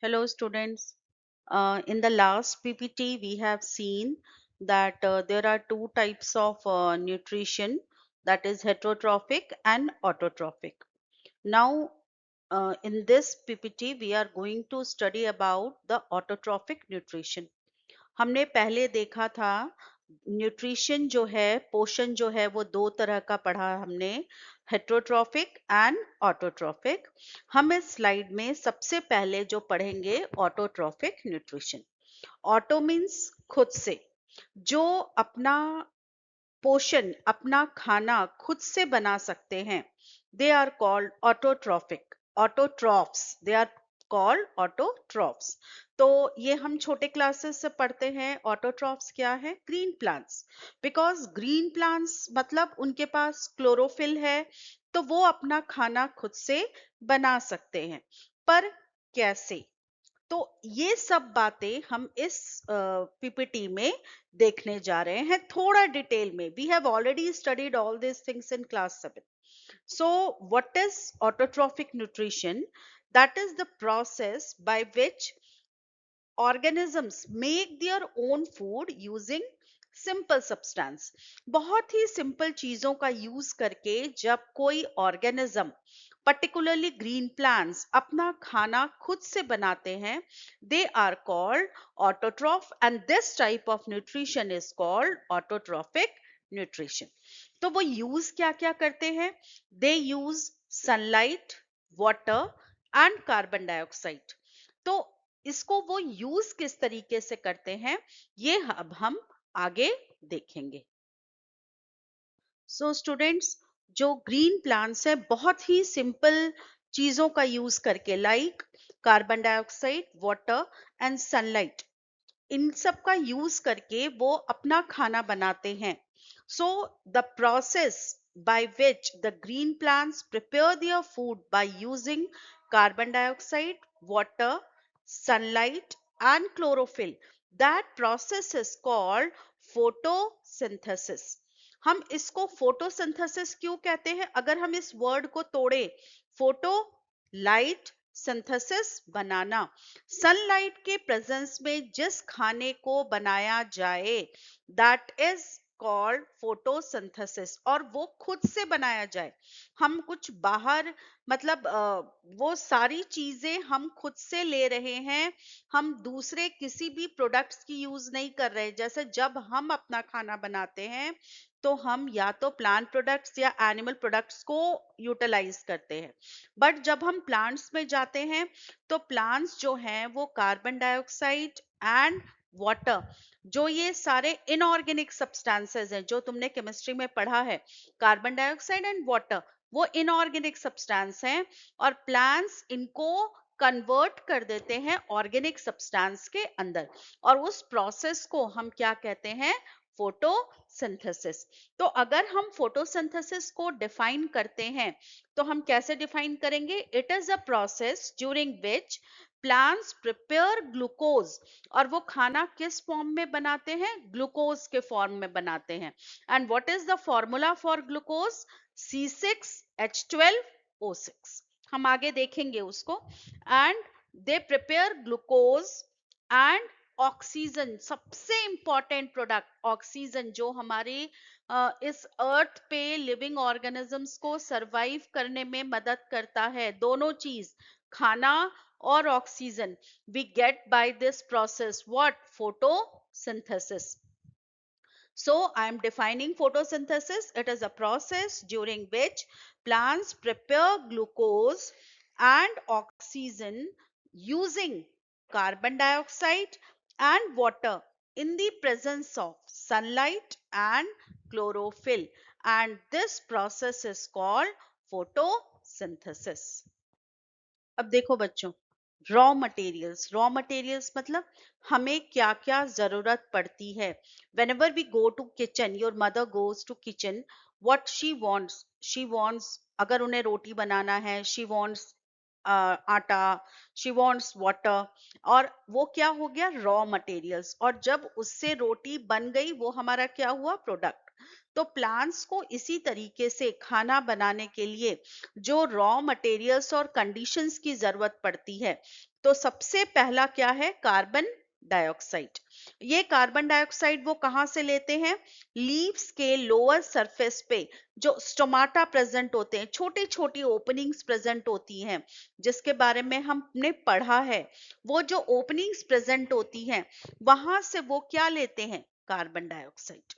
Hello, students. In the last PPT, we have seen that there are two types of nutrition, that is heterotrophic and autotrophic. Now, in this PPT, we are going to study about the autotrophic nutrition. हमने पहले देखा था nutrition जो है पोषण जो है वो दो तरह का पढ़ा हमने हेट्रोट्रॉफिक एंड ऑटोट्रॉफिक। हम इस स्लाइड में सबसे पहले जो पढ़ेंगे ऑटोट्रॉफिक न्यूट्रिशन। ऑटो मीन्स खुद से, जो अपना पोषण अपना खाना खुद से बना सकते हैं, they are called autotrophic. Autotrophs, they are called autotrophs. तो ये हम छोटे क्लासेस से पढ़ते हैं। ऑटोट्रॉफ्स क्या है? Green plants. Because green plants मतलब उनके पास क्लोरोफिल है, तो वो अपना खाना खुद से बना सकते हैं। पर कैसे? तो ये सब बातें हम इस पीपीटी में देखने जा रहे हैं थोड़ा डिटेल में। We have already studied all this things in class 7। So, what is autotrophic nutrition? That is the process by which organisms make their own food using simple substance। बहुत ही सिंपल चीजों का यूज करके जब कोई organism, particularly green plants, अपना खाना खुद से बनाते हैं, they are called autotroph, and this type of nutrition is called autotrophic nutrition। तो वो यूज क्या क्या करते हैं? They use sunlight, water and carbon dioxide. तो इसको वो यूज किस तरीके से करते हैं, ये अब हम आगे देखेंगे। सो स्टूडेंट्स, जो ग्रीन प्लांट्स है बहुत ही सिंपल चीजों का यूज करके, like carbon dioxide, water and sunlight, इन सब का यूज करके वो अपना खाना बनाते हैं। So the process by which the green plants prepare their food by using carbon dioxide, water, sunlight and chlorophyll, that process is called photosynthesis। हम इसको फोटोसिंथेसिस क्यों कहते हैं? अगर हम इस वर्ड को तोड़े, फोटो लाइट, सिंथेसिस बनाना, सनलाइट के प्रेजेंस में जिस खाने को बनाया जाए, दैट इज कॉल्ड फोटोसिंथेसिस। और वो खुद से बनाया जाए, हम कुछ बाहर मतलब वो सारी चीजें हम खुद से ले रहे हैं, हम दूसरे किसी भी प्रोडक्ट्स की यूज नहीं कर रहे। जैसे जब हम अपना खाना बनाते हैं तो हम या तो प्लांट प्रोडक्ट्स या एनिमल प्रोडक्ट्स को यूटिलाइज करते हैं, बट जब हम प्लांट्स में जाते हैं तो प्लांट्स जो हैं वो कार्बन डाइऑक्साइड एंड वाटर, जो ये सारे इनऑर्गेनिक सब्सटेंसेस हैं जो तुमने केमिस्ट्री में पढ़ा है, कार्बन डाइऑक्साइड एंड वाटर, वो इनऑर्गेनिक सब्सटेंस हैं, और प्लांट्स इनको कन्वर्ट कर देते हैं ऑर्गेनिक सब्सटेंस के अंदर, और उस प्रोसेस को हम क्या कहते हैं? फोटोसिंथेसिस। तो अगर हम फोटोसिंथेसिस को डिफाइन करते हैं तो हम कैसे डिफाइन करेंगे? It is a process during which plants prepare glucose, और वो खाना किस फॉर्म में बनाते हैं? ग्लूकोज के फॉर्म में बनाते हैं। And what is the formula for glucose? C6H12O6। हम आगे देखेंगे उसको। And they prepare glucose and oxygen, सबसे इंपॉर्टेंट प्रोडक्ट ऑक्सीजन, जो हमारे इस अर्थ पे लिविंग ऑर्गेनिजम्स को सरवाइव करने में मदद करता है। दोनों चीज, खाना और oxygen, we get by this process, what? Photosynthesis. So I am defining photosynthesis. It is a process during which plants prepare glucose and oxygen using carbon dioxide and water in the presence of sunlight and chlorophyll. And this process is called photosynthesis। अब देखो बच्चों, raw materials मतलब हमें क्या क्या जरूरत पड़ती है। Whenever we go to kitchen, your mother goes to kitchen, what she wants, अगर उन्हें रोटी बनाना है, she wants atta, she wants water, और वो क्या हो गया, रॉ मटेरियल्स, और जब उससे रोटी बन गई वो हमारा क्या हुआ, प्रोडक्ट। तो प्लांट्स को इसी तरीके से खाना बनाने के लिए जो रॉ मटेरियल्स और कंडीशंस की जरूरत पड़ती है, तो सबसे पहला क्या है, कार्बन डाइऑक्साइड। ये कार्बन डाइऑक्साइड वो कहाँ से लेते हैं, लीव्स के लोअर सरफेस पे जो स्टोमाटा प्रेजेंट होते हैं, छोटी छोटी ओपनिंग्स प्रेजेंट होती हैं, जिसके बारे में हमने पढ़ा है। वो जो ओपनिंग्स प्रेजेंट होती हैं, वहां से वो क्या लेते हैं, कार्बन डाइऑक्साइड।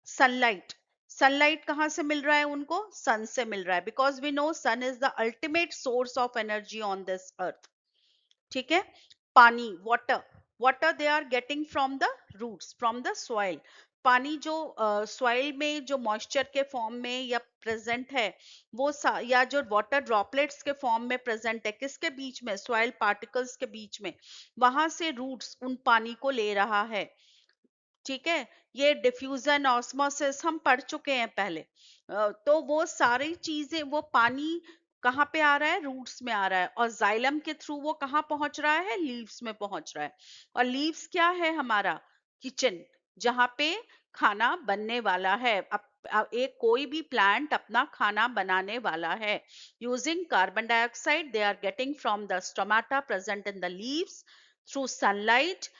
सनलाइट, सनलाइट कहाँ से मिल रहा है उनको, सन से मिल रहा है, because we know sun is the ultimate source of energy on this earth. ठीक है। पानी, water, water they are getting from the roots, from the soil. पानी जो सॉइल में जो मॉइस्चर के फॉर्म में या प्रेजेंट है, वो या जो वाटर ड्रॉपलेट्स के फॉर्म में प्रेजेंट है, किसके बीच में, सॉइल पार्टिकल्स के बीच में, वहां से रूट्स उन पानी को ले रहा है। ठीक है। ये डिफ्यूजन, ऑस्मोसिस हम पढ़ चुके हैं पहले। तो वो सारी चीजें, वो पानी कहाँ पे आ रहा है, रूट्स में आ रहा है, और जाइलम के थ्रू वो कहाँ पहुंच रहा है, लीव्स में पहुंच रहा है। और लीव्स क्या है, हमारा किचन, जहाँ पे खाना बनने वाला है। एक कोई भी प्लांट अपना खाना बनाने वाला है, using carbon dioxide they are getting from the stomata present in the leaves, through sunlight,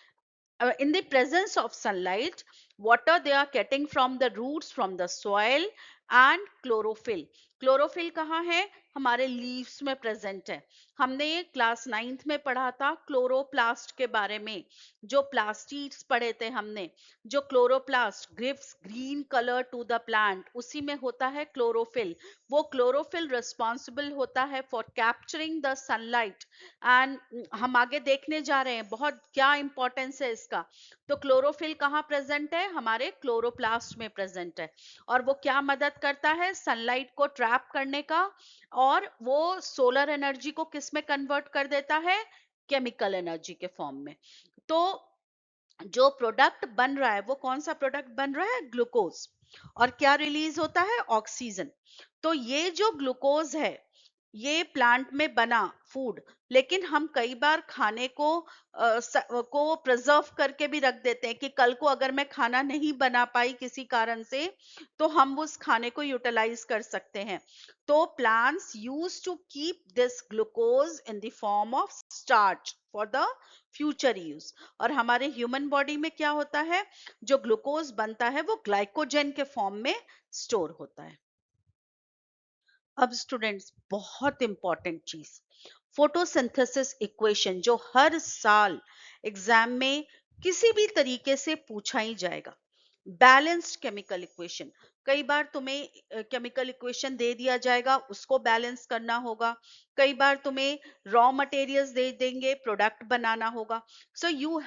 in the presence of sunlight, water they are getting from the roots, from the soil, and chlorophyll। Chlorophyll कहाँ है, हमारे leaves में present है। हमने ये class 9th में पढ़ा था क्लोरोप्लास्ट के बारे में, जो प्लास्टिड्स पढ़े थे हमने। जो chloroplast gives green colour to the plant, उसी में होता है क्लोरोफिल। वो क्लोरोफिल रिस्पॉन्सिबल होता है for capturing the sunlight. And हम आगे देखने जा रहे हैं बहुत क्या इंपॉर्टेंस है इसका। तो क्लोरोफिल कहाँ प्रेजेंट है, हमारे क्लोरोप्लास्ट में प्रेजेंट है। और वो क्या मदद करता है, सनलाइट को ट्रैप करने का, और वो सोलर एनर्जी को किस में कन्वर्ट कर देता है, केमिकल एनर्जी के फॉर्म में। तो जो प्रोडक्ट बन रहा है, वो कौन सा प्रोडक्ट बन रहा है, ग्लूकोज। और क्या रिलीज होता है, ऑक्सीजन। तो ये जो ग्लूकोज है, ये प्लांट में बना फूड, लेकिन हम कई बार खाने को प्रिजर्व करके भी रख देते हैं कि कल को अगर मैं खाना नहीं बना पाई किसी कारण से, तो हम उस खाने को यूटिलाइज कर सकते हैं। तो plants use to keep this glucose in the form of starch for the future use. और हमारे ह्यूमन बॉडी में क्या होता है, जो ग्लूकोज बनता है वो ग्लाइकोजन के फॉर्म में स्टोर होता है। अब स्टूडेंट्स, बहुत इंपॉर्टेंट चीज, फोटोसिंथेसिस इक्वेशन, जो हर साल एग्जाम में किसी भी तरीके से पूछा ही जाएगा। बैलेंस्ड केमिकल इक्वेशन, कई बार तुम्हें केमिकल इक्वेशन दे दिया जाएगा, उसको बैलेंस करना होगा। कई बार तुम्हें रॉ मटेरियल्स दे देंगे, प्रोडक्ट बनाना होगा। So you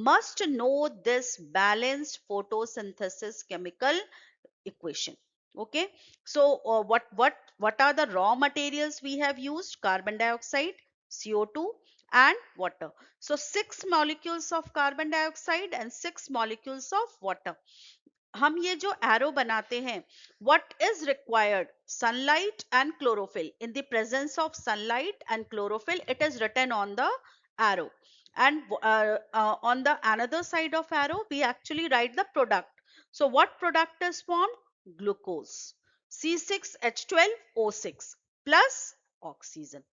must know this balanced photosynthesis chemical equation. Okay. So what are the raw materials we have used, carbon dioxide, CO2, and water. So 6 molecules of carbon dioxide and 6 molecules of water. हम ये जो arrow बनाते हैं, what is required, sunlight and chlorophyll. In the presence of sunlight and chlorophyll, it is written on the arrow. And on the another side of arrow, we actually write the product. So what product is formed, glucose, C6H12O6 plus oxygen.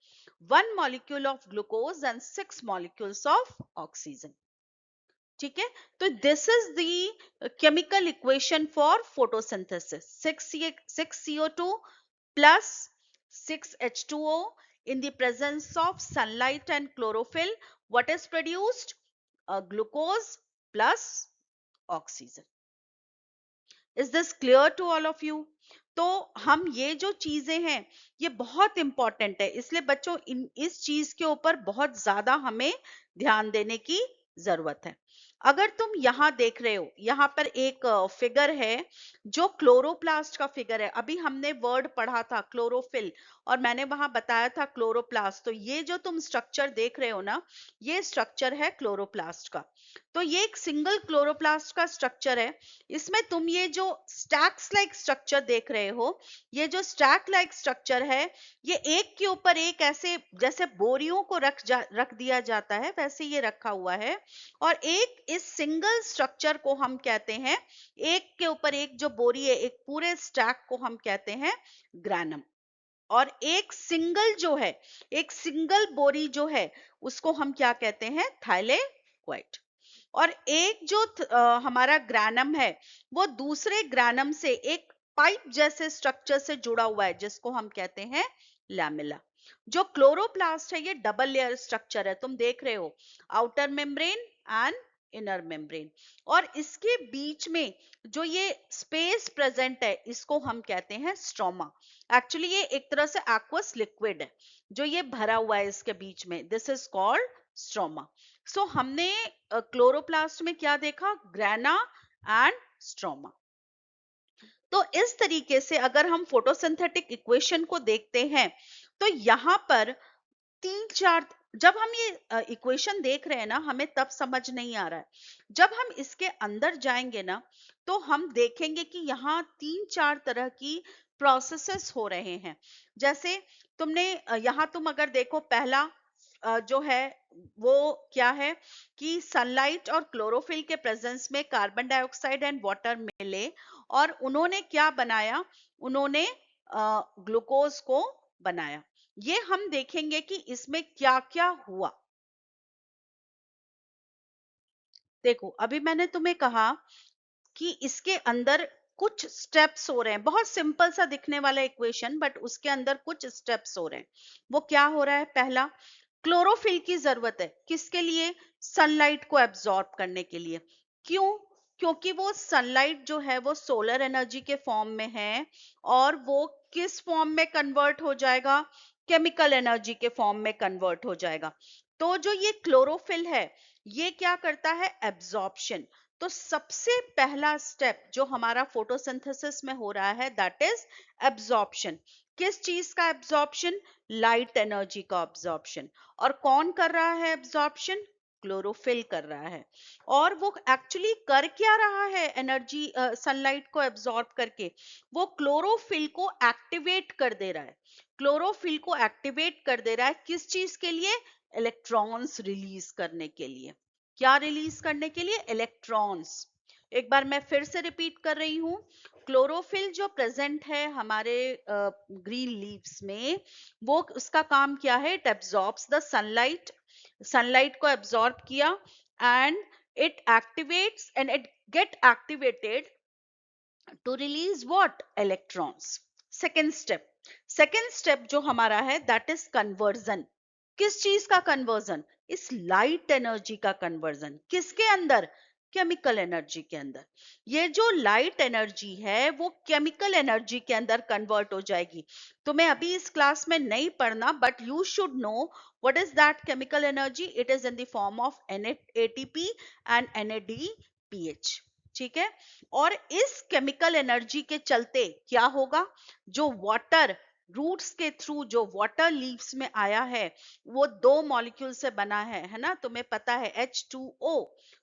1 molecule of glucose and 6 molecules of oxygen. ठीक है। तो this is the chemical equation for photosynthesis. 6CO2 plus 6H2O in the presence of sunlight and chlorophyll, what is produced, glucose plus oxygen. Is this clear to all of you? तो हम ये जो चीजें हैं, ये बहुत इंपॉर्टेंट है, इसलिए बच्चों इस चीज के ऊपर बहुत ज्यादा हमें ध्यान देने की जरूरत है। अगर तुम यहां देख रहे हो, यहां पर एक फिगर है जो क्लोरोप्लास्ट का फिगर है। अभी हमने वर्ड पढ़ा था क्लोरोफिल, और मैंने वहां बताया था क्लोरोप्लास्ट। तो ये जो तुम स्ट्रक्चर देख रहे हो ना, ये स्ट्रक्चर है क्लोरोप्लास्ट का। तो ये एक सिंगल क्लोरोप्लास्ट का स्ट्रक्चर है। इसमें तुम ये जो स्टैक्स लाइक स्ट्रक्चर देख रहे हो, ये जो स्टैक लाइक स्ट्रक्चर है, ये एक के ऊपर एक ऐसे जैसे बोरियों को रख दिया जाता है, वैसे ये रखा हुआ है। और एक इस सिंगल स्ट्रक्चर को हम कहते हैं, एक के ऊपर एक जो बोरी है, एक पूरे स्टैक को हम कहते हैं ग्रैनम। और एक सिंगल जो है, एक सिंगल बोरी जो है, उसको हम क्या कहते हैं, थाइलेक्वाइट। और एक जो हमारा ग्रैनम है, वो दूसरे ग्रैनम से एक पाइप जैसे स्ट्रक्चर से जुड़ा हुआ है, जिसको हम कहते हैं लैमेला। जो क्लोरोप्लास्ट है, ये डबल लेयर स्ट्रक्चर है, तुम देख रहे हो, outer membrane and inner membrane. और इसके बीच में जो ये स्पेस प्रेजेंट है, इसको हम कहते हैं स्ट्रोमा। एक्चुअली ये एक तरह से एक्वस लिक्विड है जो ये भरा हुआ है इसके बीच में, दिस इज कॉल्ड स्ट्रोमा। सो हमने क्लोरोप्लास्ट में क्या देखा, ग्रेना एंड स्ट्रोमा। तो इस तरीके से अगर हम फोटोसिंथेटिक इक्वेशन को देखते हैं, तो यहां पर तीन चार, जब हम ये इक्वेशन देख रहे हैं ना, हमें तब समझ नहीं आ रहा है। जब हम इसके अंदर जाएंगे ना, तो हम देखेंगे कि यहाँ तीन चार तरह की प्रोसेसेस हो रहे हैं। जैसे तुमने यहाँ तुम अगर देखो, पहला जो है वो क्या है कि सनलाइट और क्लोरोफिल के प्रेजेंस में कार्बन डाइऑक्साइड एंड वाटर मिले, और उन्होंने क्या बनाया, उन्होंने ग्लूकोज को बनाया। ये हम देखेंगे कि इसमें क्या क्या हुआ। देखो, अभी मैंने तुम्हें कहा कि इसके अंदर कुछ स्टेप्स हो रहे हैं, बहुत सिंपल सा दिखने वाला इक्वेशन, बट उसके अंदर कुछ स्टेप्स हो रहे हैं। वो क्या हो रहा है, पहला, क्लोरोफिल की जरूरत है, किसके लिए, सनलाइट को एब्जॉर्ब करने के लिए। क्यों, क्योंकि वो सनलाइट जो है वो सोलर एनर्जी के फॉर्म में है, और वो किस फॉर्म में कन्वर्ट हो जाएगा, केमिकल एनर्जी के फॉर्म में कन्वर्ट हो जाएगा। तो जो ये क्लोरोफिल है, ये क्या करता है, एब्जॉर्प्शन। तो सबसे पहला स्टेप जो हमारा फोटोसिंथेसिस में हो रहा है, दैट इज एब्जॉर्प्शन। किस चीज का एब्जॉर्प्शन, लाइट एनर्जी का एब्जॉर्प्शन। और कौन कर रहा है एब्जॉर्प्शन, क्लोरोफिल कर रहा है। और वो एक्चुअली कर क्या रहा है, एनर्जी सनलाइट को एब्जॉर्ब करके, वो क्लोरोफिल को एक्टिवेट कर दे रहा है। क्लोरोफिल को एक्टिवेट कर दे रहा है किस चीज के लिए, इलेक्ट्रॉन्स रिलीज करने के लिए। क्या रिलीज करने के लिए, इलेक्ट्रॉन्स। एक बार मैं फिर से रिपीट कर रही हूं, क्लोरोफिल जो प्रेजेंट है हमारे ग्रीन लीव्स में, वो उसका काम क्या है, it absorbs the sunlight, sunlight को एब्जॉर्ब किया, and it activates and it get activated to release what, electrons. Second step जो हमारा है, दैट इज कन्वर्जन। किस चीज का कन्वर्जन, इस लाइट एनर्जी का कन्वर्जन, किसके अंदर, केमिकल एनर्जी के अंदर। ये जो लाइट एनर्जी है वो केमिकल एनर्जी के अंदर कन्वर्ट हो जाएगी। तुम्हें अभी इस क्लास में नहीं पढ़ना, but you should know what is that chemical energy, it is in the form of ATP and NADPH। ठीक है। और इस केमिकल एनर्जी के चलते क्या होगा, जो वाटर रूट्स के थ्रू जो वाटर लीव्स में आया है, वो दो मॉलिक्यूल से बना है ना, तुम्हें पता है H2O,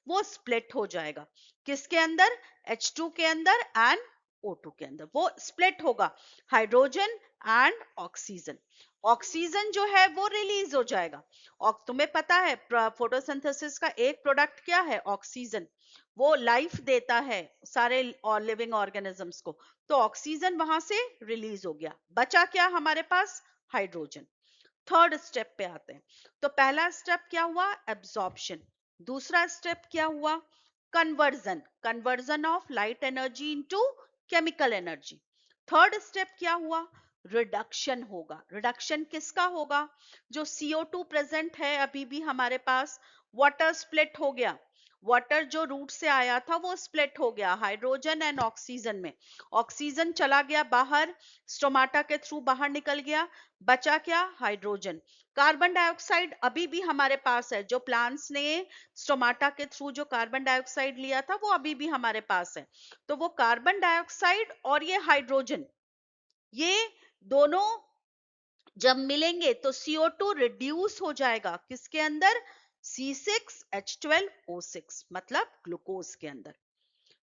वो स्प्लिट हो जाएगा, किसके अंदर, H2 के अंदर एंड O2 के अंदर, वो स्प्लिट होगा, हाइड्रोजन एंड ऑक्सीजन। ऑक्सीजन जो है वो रिलीज हो जाएगा। और तुम्हें पता है फोटोसिंथेसिस का एक प्रोडक्ट क्या है, ऑक्सीजन। वो लाइफ देता है सारे और लिविंग ऑर्गेनिजम्स को। तो ऑक्सीजन वहां से रिलीज हो गया, बचा क्या हमारे पास, हाइड्रोजन। थर्ड स्टेप पे आते हैं। तो पहला स्टेप क्या हुआ, एब्जॉर्प्शन। दूसरा स्टेप क्या हुआ, conversion, conversion of light energy into chemical energy. Third step क्या हुआ, रिडक्शन होगा। रिडक्शन किसका होगा, जो CO2 प्रेजेंट है अभी भी हमारे पास, वाटर स्प्लिट हो गया, वाटर जो रूट से आया था वो स्प्लिट हो गया हाइड्रोजन एंड ऑक्सीजन में। ऑक्सीजन चला गया बाहर, स्टोमाटा के थ्रू बाहर निकल गया, बचा क्या? हाइड्रोजन। कार्बन डाइऑक्साइड अभी भी हमारे पास है, जो प्लांट्स ने स्टोमाटा के थ्रू जो कार्बन डाइऑक्साइड लिया था वो अभी भी हमारे पास है। तो वो कार्बन डाइऑक्साइड और ये हाइड्रोजन, ये दोनों जब मिलेंगे तो CO2 रिड्यूस हो जाएगा किसके अंदर? C6H12O6 मतलब ग्लूकोज के अंदर।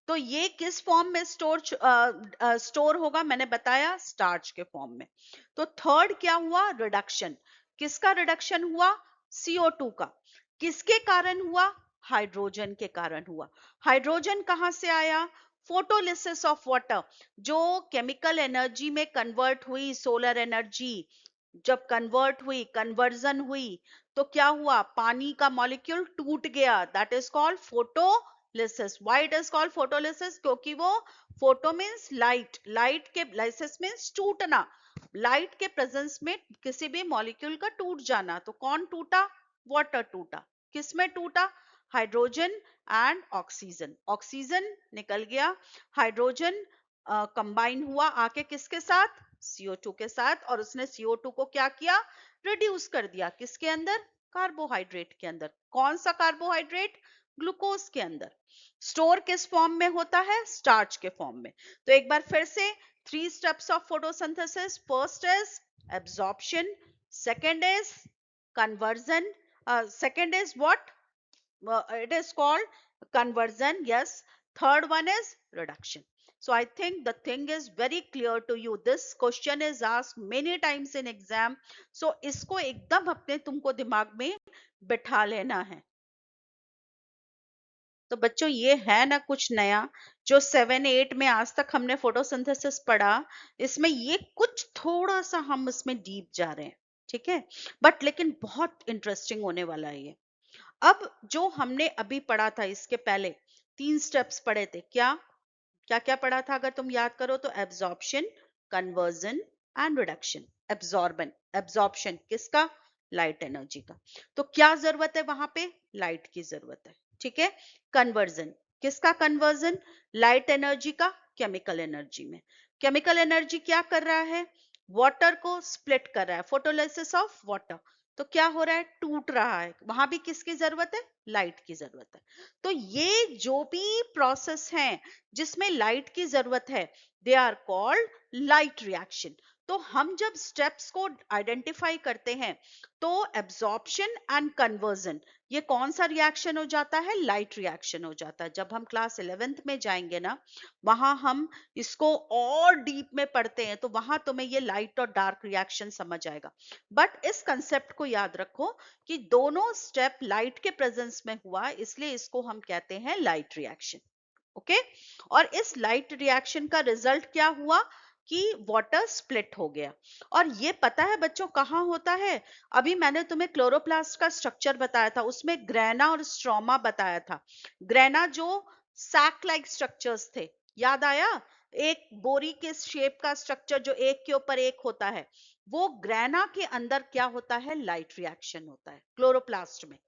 तो ये किस फॉर्म में स्टोर होगा? मैंने बताया स्टार्च के फॉर्म में। तो थर्ड क्या हुआ? रिडक्शन। किसका रिडक्शन हुआ? CO2 का। किसके कारण हुआ? हाइड्रोजन के कारण हुआ। हाइड्रोजन कहां से आया? फोटोलिसिस ऑफ वाटर, जो केमिकल एनर्जी में कन्वर्ट हुई, सोलर एनर्जी जब कन्वर्ट हुई, कन्वर्जन हुई, तो क्या हुआ? पानी का मॉलिक्यूल टूट गया। That is called photolysis. Why it is called photolysis? क्योंकि वो फोटो मींस लाइट, लाइट के लाइसिस मींस टूटना, लाइट के प्रेजेंस में किसी भी मॉलिक्यूल का टूट जाना। तो कौन टूटा? वाटर टूटा। किसमें टूटा? Hydrogen and oxygen. ऑक्सीजन निकल गया, हाइड्रोजन कंबाइन हुआ आके किसके साथ? CO2 के साथ, और उसने CO2 को क्या किया? रिड्यूस कर दिया। किसके अंदर? कार्बोहाइड्रेट के अंदर। कौन सा कार्बोहाइड्रेट? ग्लूकोज के अंदर। स्टोर किस फॉर्म में होता है? स्टार्च के फॉर्म में। तो एक बार फिर से, 3 steps of photosynthesis. First is absorption, second is conversion, second is what? It is called conversion, yes. Third one is reduction. So I think the thing is very clear to you. This question is asked many times in exam, so isko ekdam apne tumko dimag mein बिठा लेना है। तो बच्चों ये है ना कुछ नया, जो 7 8 में आज तक हमने फोटोसिंथेसिस पढ़ा, इसमें ये कुछ थोड़ा सा हम इसमें डीप जा रहे हैं, ठीक है? बट लेकिन बहुत इंटरेस्टिंग होने वाला है ये। अब जो हमने अभी पढ़ा था, इसके पहले 3 स्टेप्स पढ़े थे, क्या क्या क्या पढ़ा था? अगर तुम याद करो तो absorption, conversion and reduction. Absorption, absorption किसका? लाइट एनर्जी का। तो क्या जरूरत है वहां पे? लाइट की जरूरत है, ठीक है। कन्वर्जन, किसका कन्वर्जन? लाइट एनर्जी का केमिकल एनर्जी में। केमिकल एनर्जी क्या कर रहा है? वाटर को स्प्लिट कर रहा है, फोटोलिसिस ऑफ वाटर। तो क्या हो रहा है? टूट रहा है। वहां भी किसकी जरूरत है? लाइट की जरूरत है। तो ये जो भी प्रोसेस है जिसमें लाइट की जरूरत है, they are called light reaction. तो हम जब स्टेप्स को आइडेंटिफाई करते हैं, तो एब्जॉर्प्शन एंड कन्वर्जन, ये कौन सा रिएक्शन हो जाता है? लाइट रिएक्शन हो जाता है। जब हम क्लास 11th में जाएंगे ना, वहां हम इसको और डीप में पढ़ते हैं, तो वहां तुम्हें ये लाइट और डार्क रिएक्शन समझ आएगा। बट इस कंसेप्ट को याद रखो कि दोनों स्टेप लाइट के प्रेजेंस में हुआ, इसलिए इसको हम कहते हैं लाइट रिएक्शन। ओके। और इस लाइट रिएक्शन का रिजल्ट क्या हुआ? कि वाटर स्प्लिट हो गया। और ये पता है बच्चों कहाँ होता है? अभी मैंने तुम्हें क्लोरोप्लास्ट का स्ट्रक्चर बताया था, उसमें ग्रेना और स्ट्रोमा बताया था। ग्रेना जो सैक लाइक स्ट्रक्चर्स थे, याद आया? एक बोरी के शेप का स्ट्रक्चर जो एक के ऊपर एक होता है, वो ग्रेना के अंदर क्या होता है? लाइट रिएक्शन होता है क्लोरोप्लास्ट में।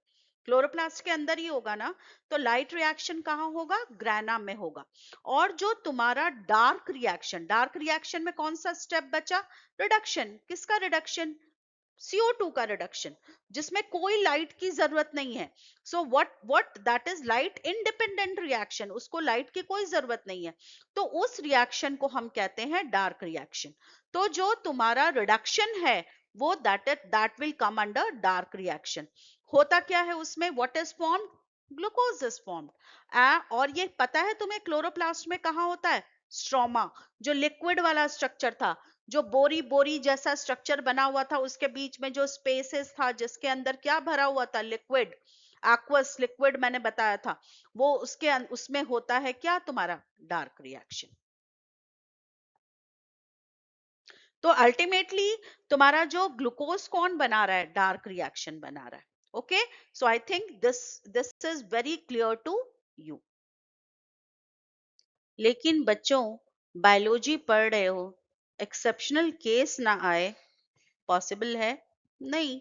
क्लोरोप्लास्ट के अंदर ही होगा ना। तो लाइट रिएक्शन कहाँ होगा? ग्रेना में होगा। और जो तुम्हारा डार्क रिएक्शन में कौन सा स्टेप बचा? रिडक्शन। किसका रिडक्शन? CO2 का रिडक्शन, जिसमें कोई लाइट की जरूरत नहीं है। So what that is light independent reaction, उसको लाइट की कोई जरूरत नहीं है। तो उस रिएक्शन को हम कहते हैं डार्क रिएक्शन। तो जो तुम्हारा रिडक्शन है, वो that will come under dark reaction. होता क्या है उसमें? What is formed? Glucose is formed. और ये पता है तुम्हें क्लोरोप्लास्ट में कहाँ होता है? स्ट्रोमा, जो लिक्विड वाला स्ट्रक्चर था, जो बोरी बोरी जैसा स्ट्रक्चर बना हुआ था, उसके बीच में जो स्पेसेस था, जिसके अंदर क्या भरा हुआ था? लिक्विड, एक्वस लिक्विड मैंने बताया था। वो उसमें होता है क्या? तुम्हारा डार्क रिएक्शन। तो अल्टीमेटली तुम्हारा जो ग्लूकोज कौन बना रहा है? डार्क रिएक्शन बना रहा है। Okay. So I think this this is very clear to you. लेकिन बच्चों, बायोलॉजी पढ़ रहे हो, एक्सेप्शनल केस ना आए, पॉसिबल है? नहीं।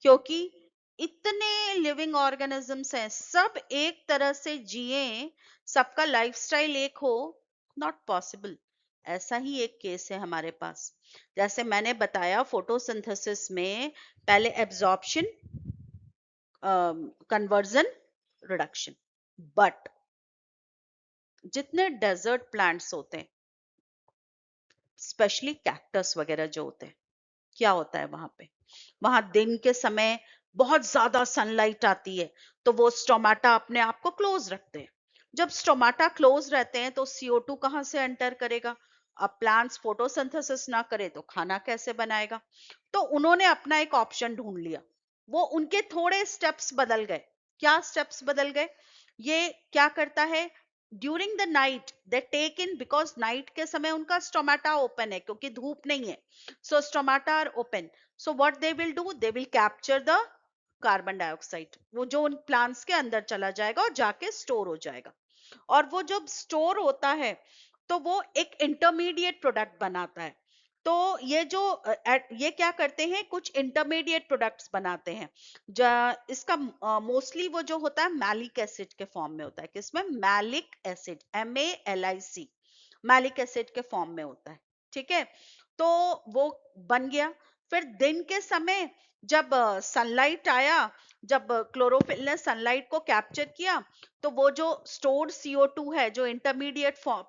क्योंकि इतने लिविंग ऑर्गेनिजम्स हैं, सब एक तरह से जिए, सबका लाइफस्टाइल एक हो, नॉट पॉसिबल। ऐसा ही एक केस है हमारे पास। जैसे मैंने बताया, फोटोसिंथेसिस में पहले एब्जॉर्प्शन, कन्वर्जन, रिडक्शन। बट जितने डेजर्ट प्लांट्स होते हैं, स्पेशली कैक्टस वगैरह जो होते हैं, क्या होता है वहां पे, वहां दिन के समय बहुत ज्यादा सनलाइट आती है, तो वो स्टोमाटा अपने आप को क्लोज रखते हैं। जब स्टोमाटा क्लोज रहते हैं तो CO2 कहाँ से एंटर करेगा? अब प्लांट्स फोटोसिंथेसिस ना करे तो खाना कैसे बनाएगा? तो उन्होंने अपना एक ऑप्शन ढूंढ लिया। वो उनके थोड़े स्टेप्स बदल गए। क्या स्टेप्स बदल गए? ये क्या करता है, during the night they take in, because night के समय उनका स्टोमाटा ओपन है क्योंकि धूप नहीं है, so stomata are open. So what they will do, they will capture the carbon dioxide, वो जो उन प्लांट्स के अंदर चला जाएगा और जाके स्टोर हो जाएगा। और वो जब स्टोर होता है तो वो एक इंटरमीडिएट प्रोडक्ट बनाता है। तो ये जो ये क्या करते हैं, कुछ इंटरमीडिएट प्रोडक्ट्स बनाते हैं। इसका मोस्टली वो जो होता है मैलिक एसिड के फॉर्म में होता है। किसमें? Malic acid, MALIC, malic acid के फॉर्म में होता है। ठीक है, तो वो बन गया। फिर दिन के समय जब सनलाइट आया, जब क्लोरोफिल ने सनलाइट को कैप्चर किया, तो वो जो स्टोर्ड CO2 है, जो इंटरमीडिएट फॉर्म,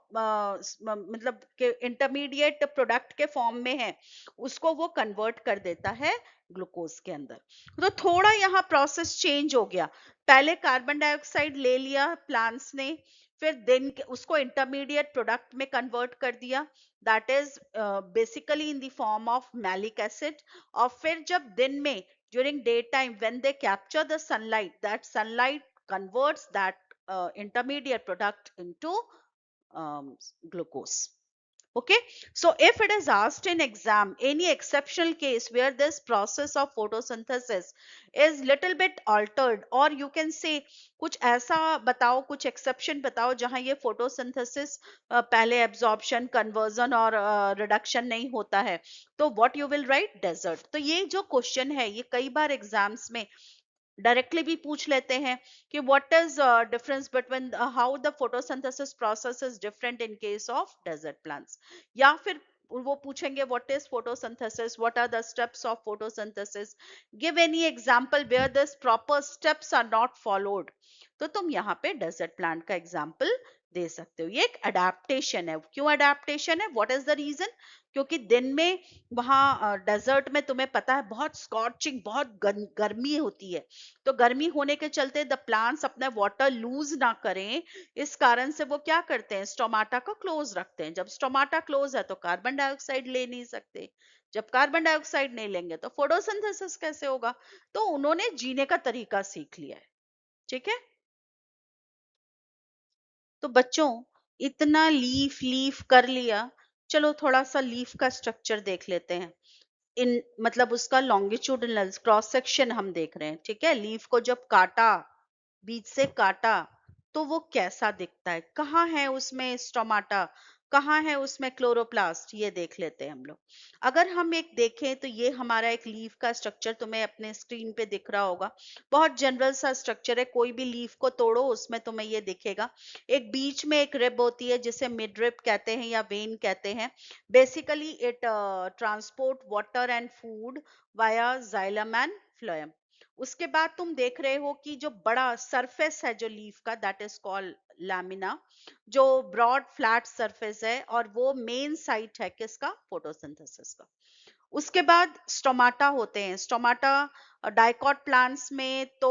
मतलब के इंटरमीडिएट प्रोडक्ट के फॉर्म में है, उसको वो कन्वर्ट कर देता है ग्लूकोज के अंदर। तो थोड़ा यहाँ प्रोसेस चेंज हो गया। पहले कार्बन डाइऑक्साइड ले लिया प्लांट्स ने, फिर दिन के उसको इंटरमीडिएट प्रोडक्ट में कन्वर्ट कर दिया, that is basically in the form of malic acid. और फिर जब दिन में, during daytime, when they capture the sunlight, that sunlight converts that intermediate product into glucose. Okay, so if it is asked in exam any exceptional case where this process of photosynthesis is little bit altered, or you can say कुछ ऐसा बताओ, कुछ exception बताओ जहां ये photosynthesis पहले absorption, conversion और reduction नहीं होता है, तो what you will write? Desert. तो ये जो क्वेश्चन है, ये कई बार एग्जाम्स में डायरेक्टली भी पूछ लेते हैं कि what is difference between how the photosynthesis process is different in case of desert plants. या फिर वो पूछेंगे what is photosynthesis, what are the steps of photosynthesis, give any example where this proper steps are not followed. तो तुम यहाँ पे desert plant का example दे सकते हो। ये एक अडेप्टेशन है। क्यों अडेप्टेशन है? What is the reason? क्योंकि दिन में वहां डेजर्ट में तुम्हें पता है बहुत स्कॉचिंग, बहुत गर्मी होती है। तो गर्मी होने के चलते द प्लांट्स अपना वाटर लूज ना करें, इस कारण से वो क्या करते हैं, स्टोमाटा को क्लोज रखते हैं। जब स्टोमाटा क्लोज है तो कार्बन डाइऑक्साइड ले नहीं सकते। जब कार्बन डाइऑक्साइड नहीं लेंगे तो फोटोसिंथेसिस कैसे होगा? तो उन्होंने जीने का तरीका सीख लिया है। ठीक है, तो बच्चों, इतना लीफ लीफ कर लिया, चलो थोड़ा सा लीफ का स्ट्रक्चर देख लेते हैं। इन मतलब उसका लॉन्गिट्यूडिनल क्रॉस सेक्शन हम देख रहे हैं। ठीक है, लीफ को जब काटा, बीच से काटा, तो वो कैसा दिखता है, कहाँ है उसमें स्टोमाटा, कहाँ है उसमें क्लोरोप्लास्ट, ये देख लेते हैं हम लोग। अगर हम एक देखें तो ये हमारा एक लीफ का स्ट्रक्चर तुम्हें अपने स्क्रीन पे दिख रहा होगा। बहुत जनरल सा स्ट्रक्चर है, कोई भी लीफ को तोड़ो उसमें तुम्हें ये दिखेगा। एक बीच में एक रिब होती है जिसे मिड रिब कहते हैं या वेन कहते हैं। Basically it transport water and food via xylem and phloem. उसके बाद तुम देख रहे हो कि जो बड़ा सरफेस है जो लीफ का, दैट इज कॉल्ड लैमिना, जो ब्रॉड फ्लैट सरफेस है, और वो मेन साइट है किसका? फोटोसिंथेसिस का। उसके बाद स्टोमाटा होते हैं। स्टोमाटा डाइकॉट प्लांट्स में तो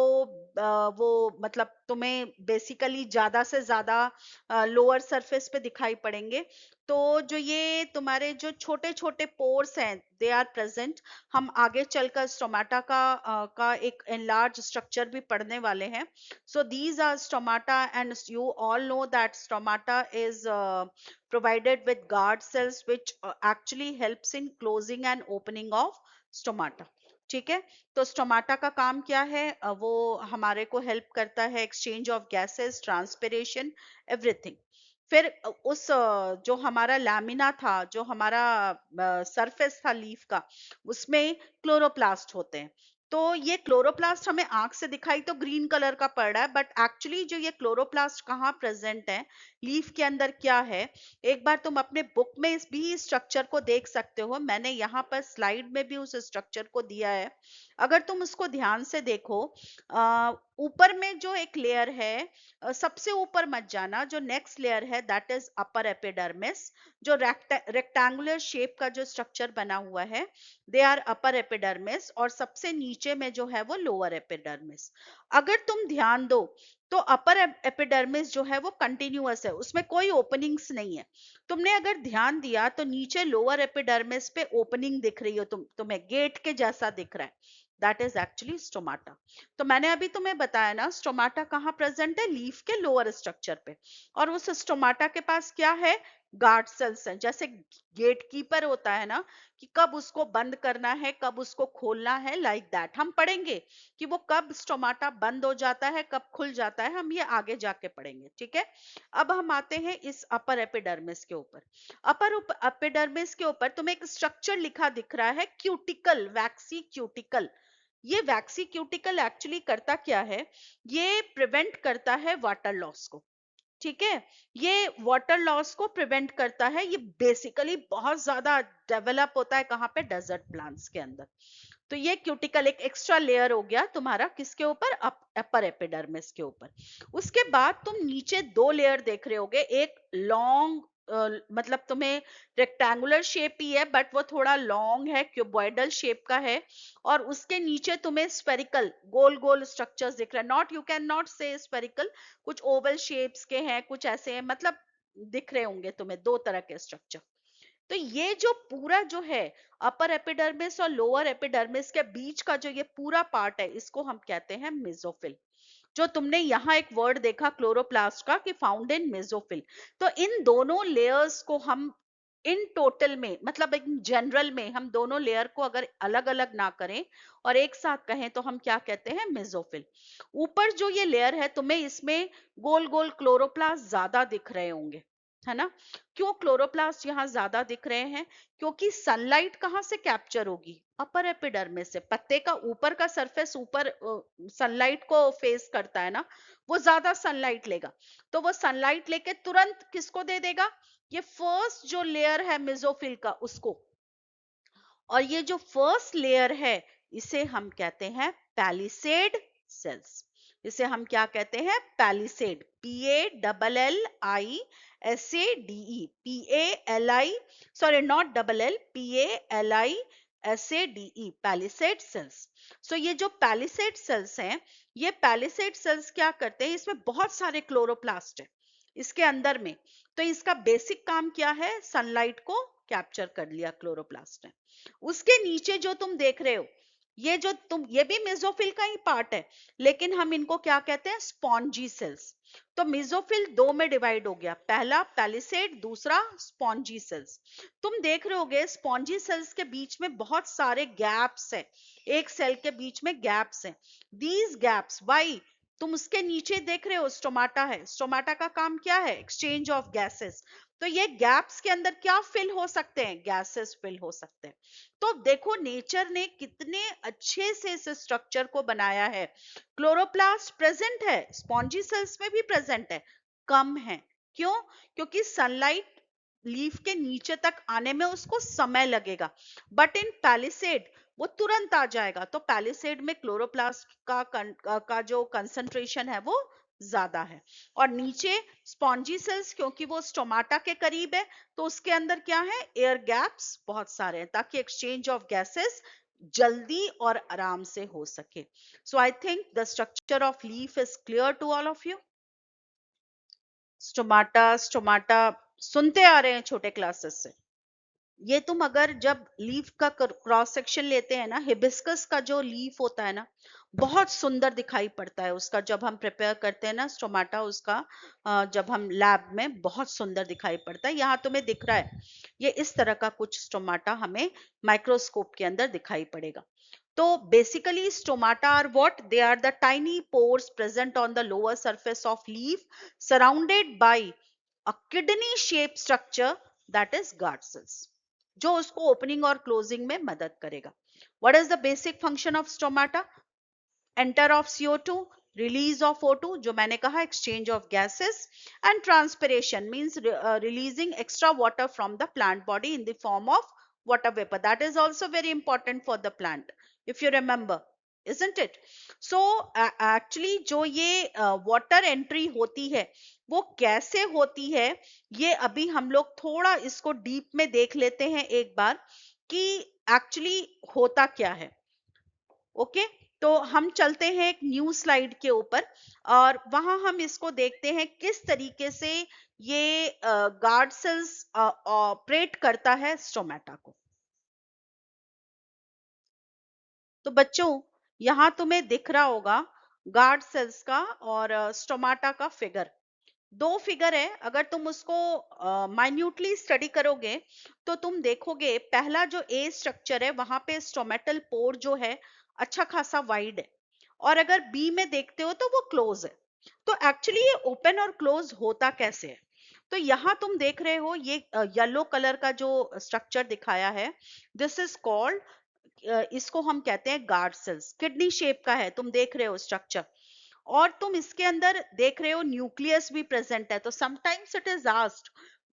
वो मतलब तुम्हें बेसिकली ज्यादा से ज्यादा लोअर सरफेस पे दिखाई पड़ेंगे। तो जो ये तुम्हारे जो छोटे छोटे पोर्स हैं, दे आर प्रेजेंट। हम आगे चलकर स्टोमाटा का एक एनलार्ज स्ट्रक्चर भी पढ़ने वाले हैं। So these are stomata, and you all know that stomata is provided with guard cells which actually helps in closing and opening of stomata। ठीक है, तो स्टोमाटा का काम क्या है? वो हमारे को हेल्प करता है exchange of gases, transpiration, everything. फिर जो हमारा लैमिना था, जो हमारा सरफेस था लीफ का, उसमें क्लोरोप्लास्ट होते हैं। तो ये क्लोरोप्लास्ट हमें आंख से दिखाई तो ग्रीन कलर का पड़ रहा है, बट एक्चुअली जो ये क्लोरोप्लास्ट कहाँ प्रेजेंट है, लीफ के अंदर क्या है, एक बार तुम अपने बुक में इस भी स्ट्रक्चर को देख सकते हो। मैंने यहाँ पर स्लाइड में भी उस स्ट्रक्चर को दिया है, अगर तुम उसको ध्यान से देखो। ऊपर में जो एक लेयर है, सबसे ऊपर मत जाना, जो नेक्स्ट लेयर है दैट इज अपर एपिडर्मिस। जो रेक्टेंगुलर शेप का जो स्ट्रक्चर बना हुआ है, दे आर अपर एपिडर्मिस, और सबसे नीचे में जो है वो लोअर एपिडर्मिस। अगर तुम ध्यान दो तो अपर एपिडर्मिस जो है वो कंटिन्यूअस है, उसमें कोई ओपनिंग्स नहीं है। तुमने अगर ध्यान दिया तो नीचे लोअर एपिडर्मिस पे ओपनिंग दिख रही हो, तुम्हें गेट के जैसा दिख रहा है, दैट इज एक्चुअली स्टोमाटा। तो मैंने अभी तुम्हें बताया ना, स्टोमाटा कहाँ प्रेजेंट है, लीफ के लोअर स्ट्रक्चर पे। और उस स्टोमाटा के पास क्या है, गार्ड सेल्स हैं। जैसे गेट कीपर होता है ना, कि कब उसको बंद करना है, कब उसको खोलना है, लाइक दैट हम पढ़ेंगे कि वो कब स्टोमाटा बंद हो जाता है, कब खुल जाता है, हम ये आगे जाके पढ़ेंगे, ठीक है। अब हम आते हैं इस अपर एपिडर्मिस के ऊपर। अपर एपिडर्मिस के ऊपर तुम्हें एक स्ट्रक्चर लिखा दिख रहा है, क्यूटिकल, वैक्सी क्यूटिकल। ये वैक्सी क्यूटिकल एक्चुअली करता क्या है, ये प्रिवेंट करता है वाटर लॉस को, ठीक है। ये वाटर लॉस को प्रिवेंट करता है। ये बेसिकली बहुत ज्यादा डेवलप होता है कहाँ पे, डेजर्ट प्लांट्स के अंदर। तो ये क्यूटिकल एक एक्स्ट्रा लेयर हो गया तुम्हारा, किसके ऊपर, अपर एपिडर्मिस के ऊपर। उसके बाद तुम नीचे दो लेयर देख रहे होगे, एक लॉन्ग, मतलब तुम्हें रेक्टेंगुलर शेप ही है बट वो थोड़ा लॉन्ग है, क्यूबॉइडल शेप का है। और उसके नीचे तुम्हें स्फेरिकल गोल गोल स्ट्रक्चर्स दिख रहे हैं, नॉट, यू कैन नॉट से स्फेरिकल, कुछ ओवल शेप्स के हैं, कुछ ऐसे हैं, मतलब दिख रहे होंगे तुम्हें दो तरह के स्ट्रक्चर। तो ये जो पूरा जो है अपर एपिडर्मिस और लोअर एपिडर्मिस के बीच का जो ये पूरा पार्ट है, इसको हम कहते हैं मेसोफिल। जो तुमने यहाँ एक वर्ड देखा क्लोरोप्लास्ट का कि फाउंड इन मेसोफिल, तो इन दोनों लेयर्स को हम इन टोटल में, मतलब इन जनरल में, हम दोनों लेयर को अगर अलग अलग ना करें और एक साथ कहें तो हम क्या कहते हैं, मेसोफिल। ऊपर जो ये लेयर है तुम्हें इसमें गोल गोल क्लोरोप्लास्ट ज्यादा दिख रहे होंगे, है ना। क्यों क्लोरोप्लास्ट यहाँ ज्यादा दिख रहे हैं, क्योंकि सनलाइट कहाँ से कैप्चर होगी, अपर एपिडर्मिस से। पत्ते का ऊपर का सरफेस ऊपर सनलाइट को फेस करता है ना, वो ज्यादा सनलाइट लेगा, तो वो सनलाइट लेके तुरंत किसको दे देगा, ये फर्स्ट जो लेयर है मेसोफिल का उसको। और ये जो फर्स्ट लेयर है इसे हम कहते हैं पैलिसेड सेल्स। इसे हम क्या कहते हैं, palisade, PALLISADE, PALI, sorry not double L, PALISADE, palisade cells. So ये जो पैलिसेड सेल्स हैं, ये पैलिसेड सेल्स क्या करते हैं, इसमें बहुत सारे क्लोरोप्लास्ट है इसके अंदर में। तो इसका बेसिक काम क्या है, सनलाइट को कैप्चर कर लिया क्लोरोप्लास्ट ने। उसके नीचे जो तुम देख रहे हो, ये जो तुम, ये भी मेसोफिल का ही पार्ट है, लेकिन हम इनको क्या कहते हैं, स्पॉन्जी सेल्स। तो मेसोफिल दो में डिवाइड हो गया, पहला पैलिसेड, दूसरा स्पॉन्जी सेल्स। तुम देख रहे होगे स्पॉन्जी सेल्स के बीच में बहुत सारे गैप्स है, एक सेल के बीच में गैप्स है। दीज गैप्स वाई, तुम उसके नीचे देख रहे हो स्टोमाटा है, स्टोमाटा का काम क्या है, एक्सचेंज ऑफ गैसेस। तो ये गैप्स के अंदर क्या फिल हो सकते हैं, गैसेस फिल हो सकते हैं। तो देखो नेचर ने कितने अच्छे से इस स्ट्रक्चर को बनाया है। क्लोरोप्लास्ट प्रेजेंट है, स्पॉन्जी सेल्स में भी प्रेजेंट है, कम है। क्यों, क्योंकि सनलाइट लीफ के नीचे तक आने में उसको समय लगेगा, बट इन पैलिसेड वो तुरंत आ जाएगा। तो पैलिसेड में क्लोरोप्लास्ट का जो कंसंट्रेशन है वो ज्यादा है। और नीचे स्पॉन्जी सेल्स, क्योंकि वो स्टोमाटा के करीब है, तो उसके अंदर क्या है, एयर गैप्स बहुत सारे हैं, ताकि एक्सचेंज ऑफ गैसेस जल्दी और आराम से हो सके। So I think the structure of leaf is clear to all of you. Stomata, stomata सुनते आ रहे हैं छोटे क्लासेस से। ये तुम अगर जब लीफ का क्रॉस सेक्शन लेते हैं ना, हिबिस्कस का जो लीफ होता है ना, बहुत सुंदर दिखाई पड़ता है उसका, जब हम प्रिपेयर करते हैं ना स्टोमाटा उसका, जब हम लैब में, बहुत सुंदर दिखाई पड़ता है। यहाँ तुम्हें दिख रहा है ये इस तरह का कुछ स्टोमाटा हमें माइक्रोस्कोप के अंदर दिखाई पड़ेगा। तो basically stomata are what, they are the tiny pores present on the lower surface of leaf, surrounded by a kidney shaped structure that is guard cells, जो उसको ओपनिंग और क्लोजिंग में मदद करेगा। What is the basic function of stomata? Enter of CO2, release of O2, जो मैंने कहा exchange of gases, and transpiration means releasing extra water from the plant body in the form of water vapor. That is also very important for the plant, if you remember, isn't it? So actually जो ये water entry होती है वो कैसे होती है, ये अभी हम लोग थोड़ा इसको डीप में देख लेते हैं एक बार कि एक्चुअली होता क्या है। ओके, तो हम चलते हैं एक न्यू स्लाइड के ऊपर और वहां हम इसको देखते हैं किस तरीके से ये गार्ड सेल्स ऑपरेट करता है स्टोमेटा को। तो बच्चों यहां तुम्हें दिख रहा होगा गार्ड सेल्स का और स्टोमाटा का फिगर। दो फिगर है, अगर तुम उसको माइन्यूटली स्टडी करोगे तो तुम देखोगे पहला जो ए स्ट्रक्चर है वहां पे स्टोमेटल पोर जो है अच्छा खासा वाइड है, और अगर बी में देखते हो तो वो क्लोज है। तो एक्चुअली ये ओपन और क्लोज होता कैसे है? तो यहाँ तुम देख रहे हो ये येलो कलर का जो स्ट्रक्चर दिखाया है, दिस इज कॉल्ड, इसको हम कहते हैं गार्ड सेल्स। किडनी शेप का है, तुम देख रहे हो स्ट्रक्चर, और तुम इसके अंदर देख रहे हो न्यूक्लियस भी प्रेजेंट है। तो समटाइम्स इट इज आस्क्ड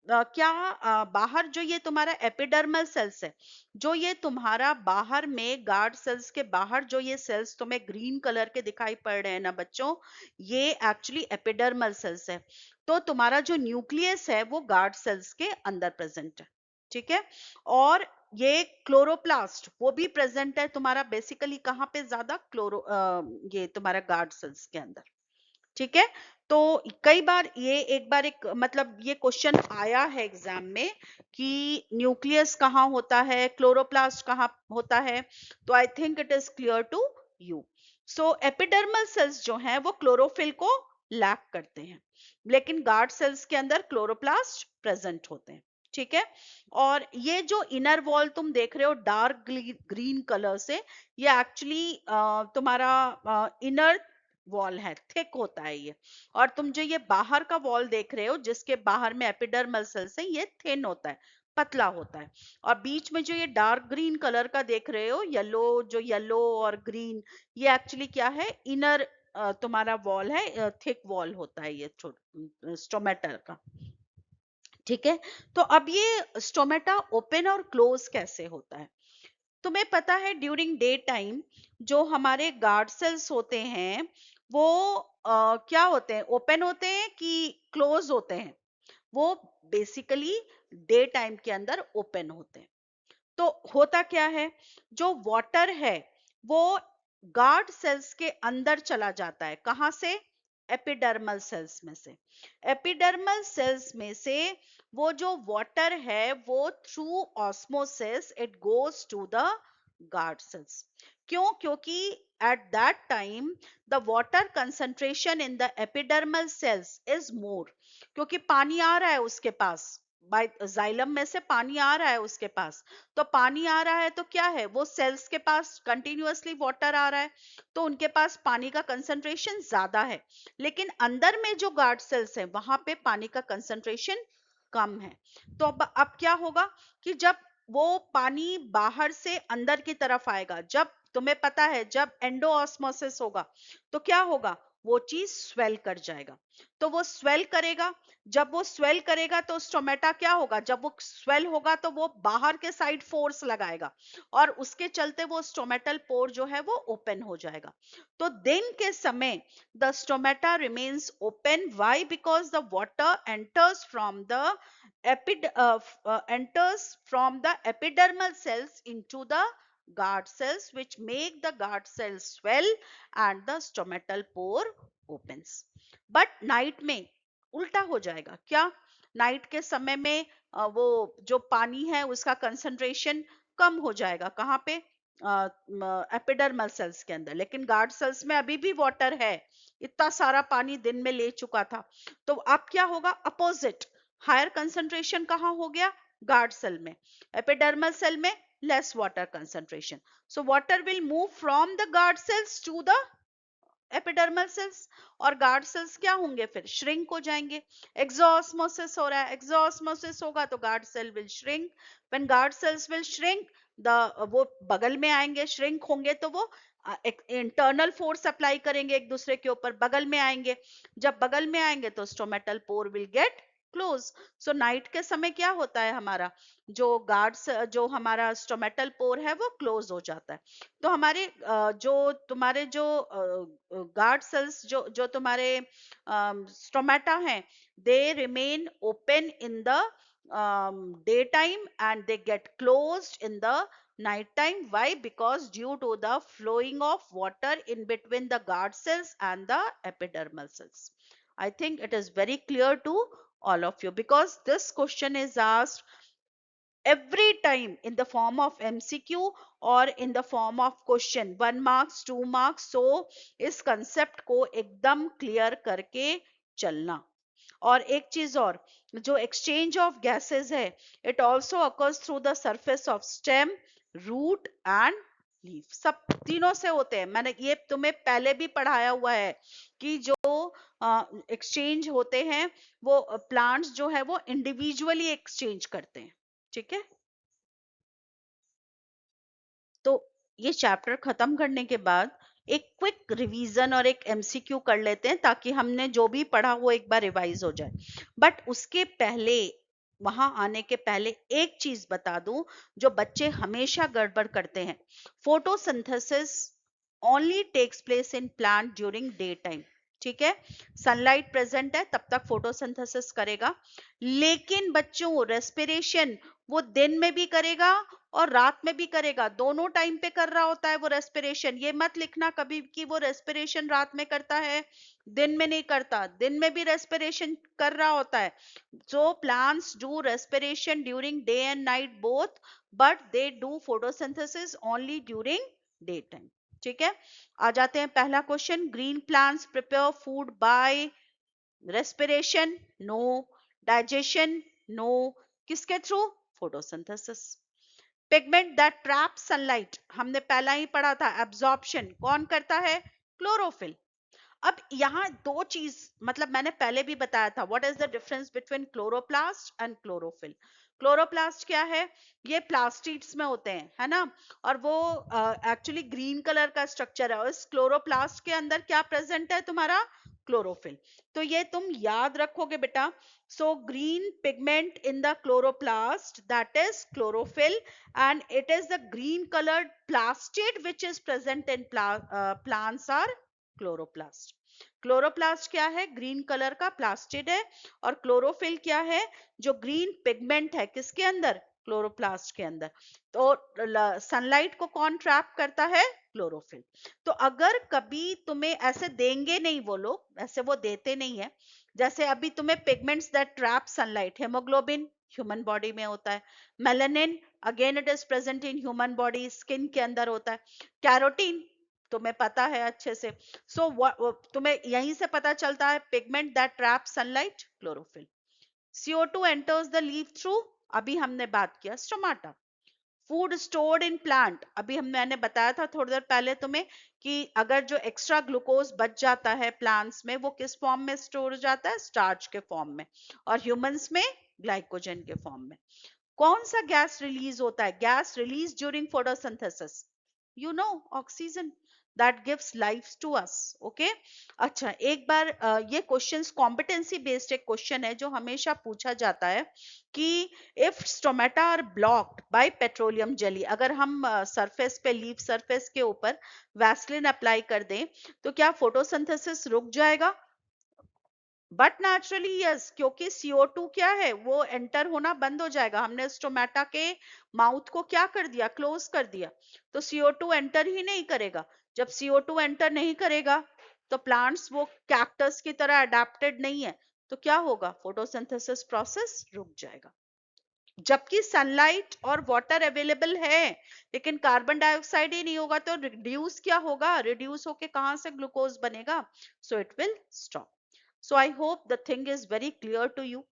क्या बाहर जो ये तुम्हारा एपिडर्मल सेल्स है, जो ये तुम्हारा बाहर में गार्ड सेल्स के बाहर जो ये सेल्स तुम्हें ग्रीन कलर के दिखाई पड़ रहे हैं ना बच्चों, ये एक्चुअली एपिडर्मल सेल्स है। तो तुम्हारा जो न्यूक्लियस है वो गार्ड सेल्स के अंदर प्रेजेंट है, ठीक है। और ये क्लोरोप्लास्ट वो भी प्रेजेंट है तुम्हारा बेसिकली कहाँ पे, ज्यादा ये तुम्हारा गार्ड सेल्स के अंदर, ठीक है। तो कई बार ये एक बार एक मतलब ये क्वेश्चन आया है एग्जाम में कि न्यूक्लियस कहाँ होता है, क्लोरोप्लास्ट कहाँ होता है। तो I think it is clear to you. So epidermal cells जो हैं वो क्लोरोफिल को लैक करते हैं, लेकिन गार्ड सेल्स के अंदर क्लोरोप्लास्ट प्रेजेंट होते हैं, ठीक है। और ये जो इनर वॉल तुम देख रहे हो डार्क ग्रीन कलर से, ये एक्चुअली तुम्हारा इनर वॉल है, थिक होता है ये। और तुम जो ये बाहर का वॉल देख रहे हो जिसके बाहर में एपिडर्मल सेल्स है, ये थिन होता है, पतला होता है। और बीच में जो ये डार्क ग्रीन कलर का देख रहे हो, येलो, जो येलो और ग्रीन, ये एक्चुअली क्या है, इनर तुम्हारा वॉल है, थिक वॉल होता है ये स्टोमेटा का, ठीक है। तो अब ये स्टोमेटा ओपन और क्लोज कैसे होता है? तुम्हें पता है ड्यूरिंग डे टाइम जो हमारे गार्ड सेल्स होते हैं वो क्या होते हैं, ओपन होते हैं कि क्लोज होते हैं? वो बेसिकली डे टाइम के अंदर ओपन होते हैं। तो होता क्या है, जो वाटर है वो गार्ड सेल्स के अंदर चला जाता है, कहां से? एपिडर्मल सेल्स में से। एपिडर्मल सेल्स में से वो जो वाटर है वो through osmosis it goes to the guard cells. क्यों? क्योंकि at that time the water concentration in the epidermal cells is more, क्योंकि पानी आ रहा है उसके पास, बाय जाइलम में से पानी आ रहा है उसके पास। तो पानी आ रहा है तो क्या है, वो सेल्स के पास कंटिन्यूअसली वाटर आ रहा है, तो उनके पास पानी का कंसंट्रेशन ज्यादा है। लेकिन अंदर में जो गार्ड सेल्स है वहां पे पानी का कंसंट्रेशन कम है। तो अब क्या होगा कि जब वो पानी बाहर से अंदर की तरफ आएगा, जब तुम्हें पता है जब एंडोऑस्मोसिस होगा तो क्या होगा, वो चीज स्वेल कर जाएगा। तो वो स्वेल करेगा, जब वो स्वेल करेगा तो स्टोमेटा क्या होगा, जब वो स्वेल होगा तो वो बाहर के साइड फोर्स लगाएगा और उसके चलते वो स्टोमेटल पोर जो है वो ओपन हो जाएगा। तो दिन के समय the stomata remains open, why? Because the water enters from the epidermal cells into the guard cells, which make the guard cells swell and the stomatal pore opens. But night में उल्टा हो जाएगा, क्या? नाइट के समय में वो जो पानी है उसका कंसंट्रेशन कम हो जाएगा, कहाँ पे? एपिडर्मल सेल्स के अंदर। लेकिन गार्ड सेल्स में अभी भी वाटर है, इतना सारा पानी दिन में ले चुका था। तो अब क्या होगा, अपोजिट, हायर कंसंट्रेशन कहाँ हो गया? गार्ड सेल में। एपिडर्मल सेल में less water concentration, so water will move from the guard cells to the epidermal cells, और गार्ड सेल्स क्या होंगे, फिर श्रिंक हो जाएंगे। एक्सोऑस्मोसिस हो रहा है, एक्सोऑस्मोसिस होगा तो guard cell will shrink, when guard cells will shrink वो बगल में आएंगे, श्रिंक होंगे, तो वो इंटरनल फोर्स अप्लाई करेंगे एक दूसरे के ऊपर, बगल में आएंगे। जब बगल में आएंगे तो stomatal pore will get close. So night के समय क्या होता है, हमारा जो गार्ड्स, जो हमारा स्टोमेटल पोर है वो क्लोज हो जाता है। तो हमारे जो तुम्हारे जो गार्ड सेल्स, जो तुम्हारे स्टोमेटा हैं, they remain open in the daytime and they get closed in the night time. Why? Because due to the flowing of water in between the guard cells and the epidermal cells. I think it is very clear to all of you, because this question is asked every time in the form of MCQ or in the form of question, 1 marks 2 marks. So इस concept को एकदम clear करके चलना। और एक चीज और, जो exchange of gases है, it also occurs through the surface of stem, root and leaf। सब तीनों से होते हैं, मैंने ये तुम्हें पहले भी पढ़ाया हुआ है कि जो एक्सचेंज होते हैं, वो प्लांट्स जो है वो इंडिविजुअली एक्सचेंज करते हैं। ठीक है, तो ये चैप्टर खत्म करने के बाद एक क्विक रिवीजन और एक एमसीक्यू कर लेते हैं, ताकि हमने जो भी पढ़ा वो एक बार रिवाइज हो जाए। बट उसके पहले, वहां आने के पहले एक चीज बता दूं जो बच्चे हमेशा गड़बड़ करते हैं। Photosynthesis only takes place in plant during day time. ठीक है, सनलाइट प्रेजेंट है तब तक फोटोसिंथेसिस करेगा, लेकिन बच्चों रेस्पिरेशन वो दिन में भी करेगा और रात में भी करेगा, दोनों टाइम पे कर रहा होता है वो रेस्पिरेशन। ये मत लिखना कभी कि वो रेस्पिरेशन रात में करता है, दिन में नहीं करता, दिन में भी रेस्पिरेशन कर रहा होता है। So plants do respiration during day and night both, but they do photosynthesis only during daytime। ठीक है, आ जाते हैं पहला question. Green plants prepare food by respiration? No. Digestion? No. किसके through? Photosynthesis. Pigment that trap sunlight, हमने पहला ही पढ़ा था, एब्जॉर्प्शन कौन करता है? क्लोरोफिल। अब यहाँ दो चीज, मतलब मैंने पहले भी बताया था, what is the difference between chloroplast and chlorophyll. Chloroplast क्या है? ये प्लास्टिड्स में होते हैं, है ना, और वो एक्चुअली ग्रीन कलर का स्ट्रक्चर है, और इस क्लोरोप्लास्ट के अंदर क्या प्रेजेंट है तुम्हारा? क्लोरोफिल। तो ये तुम याद रखोगे बेटा। So green pigment in the chloroplast, that is chlorophyll, and it is the green colored plastid which is present in plants are chloroplast. Chloroplast क्या है? ग्रीन कलर का प्लास्टिड है। और क्लोरोफिल क्या है? जो ग्रीन पिगमेंट है, किसके अंदर? क्लोरोप्लास्ट के अंदर। तो सनलाइट को कौन ट्रैप करता है? क्लोरोफिल। तो अगर कभी तुम्हें ऐसे देंगे नहीं वो लोग, ऐसे वो देते नहीं है, जैसे अभी तुम्हें pigments that trap sunlight, haemoglobin human body में होता है, melanin again it is present in human body, skin के अंदर होता है, कैरोटीन तुम्हें पता है अच्छे से। सो तुम्हें यहीं से पता चलता है pigment that trap sunlight, chlorophyll. CO2 enters the leaf through, अभी हमने बात किया stomata. Food stored in plant, अभी मैंने बताया था थोड़ी देर पहले तुम्हें कि अगर जो एक्स्ट्रा ग्लूकोज बच जाता है प्लांट्स में, वो किस फॉर्म में स्टोर हो जाता है? स्टार्च के फॉर्म में, और ह्यूमंस में ग्लाइकोजन के फॉर्म में। कौन सा गैस रिलीज होता है? Gas release during photosynthesis, you know, oxygen, that gives life to us. Okay, अच्छा एक बार ये क्वेश्चंस कॉम्पिटेंसी बेस्ड एक क्वेश्चन है जो हमेशा पूछा जाता है कि if stomata are blocked by petroleum jelly, अगर हम सरफेस पे, लीफ सरफेस के ऊपर वैसलिन अप्लाई कर दें, तो क्या फोटोसिंथेसिस रुक जाएगा? बट नेचुरली यस, क्योंकि CO2 क्या है, वो एंटर होना बंद हो जाएगा। हमने स्टोमेटा के माउथ को क्या कर दिया? क्लोज कर दिया। तो CO2 एंटर ही नहीं करेगा। जब CO2 एंटर नहीं करेगा तो प्लांट्स वो कैक्टस की तरह अडेप्टेड नहीं है, तो क्या होगा? फोटोसिंथेसिस प्रोसेस रुक जाएगा। जबकि सनलाइट और वाटर अवेलेबल है, लेकिन कार्बन डाइऑक्साइड ही नहीं होगा, तो रिड्यूस क्या होगा? रिड्यूस होके कहां से ग्लूकोज बनेगा? So it will stop. So I hope the thing is very clear to you.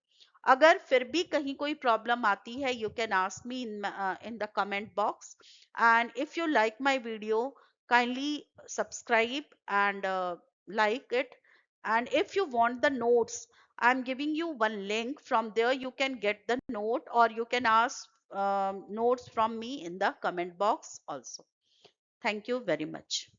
अगर फिर भी कहीं कोई प्रॉब्लम आती है, you can ask me in the comment box. And if you like my video, kindly subscribe and like it. And if you want the notes, I'm giving you one link. From there you can get the note, or you can ask notes from me in the comment box also. Thank you very much.